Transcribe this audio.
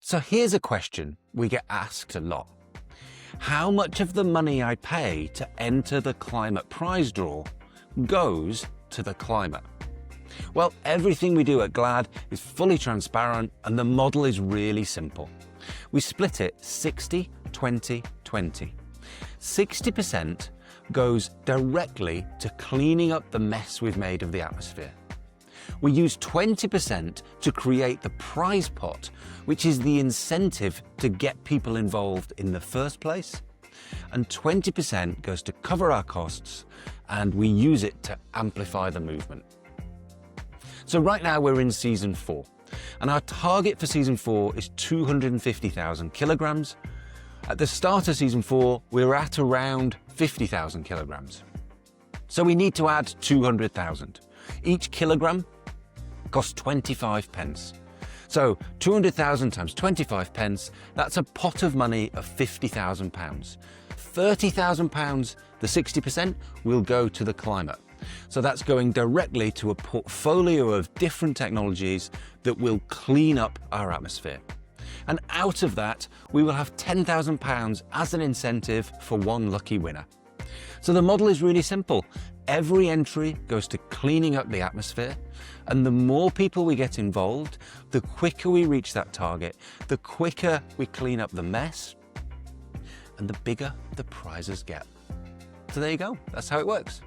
So here's a question we get asked a lot. How much of the money I pay to enter the climate prize draw goes to the climate? Well, everything we do at GLAD is fully transparent and the model is really simple. We split it 60, 20, 20. 60% goes directly to cleaning up the mess we've made of the atmosphere. We use 20% to create the prize pot, which is the incentive to get people involved in the first place. And 20% goes to cover our costs, and we use it to amplify the movement. So right now we're in season 4, and our target for season 4 is 250,000 kilograms. At the start of season 4, we were at around 50,000 kilograms. So we need to add 200,000. Each kilogram costs 25 pence. So 200,000 times 25 pence, that's a pot of money of £50,000. £30,000, the 60%, will go to the climate. So that's going directly to a portfolio of different technologies that will clean up our atmosphere. And out of that, we will have £10,000 as an incentive for one lucky winner. So the model is really simple. Every entry goes to cleaning up the atmosphere, and the more people we get involved, the quicker we reach that target, the quicker we clean up the mess, and the bigger the prizes get. So there you go, that's how it works.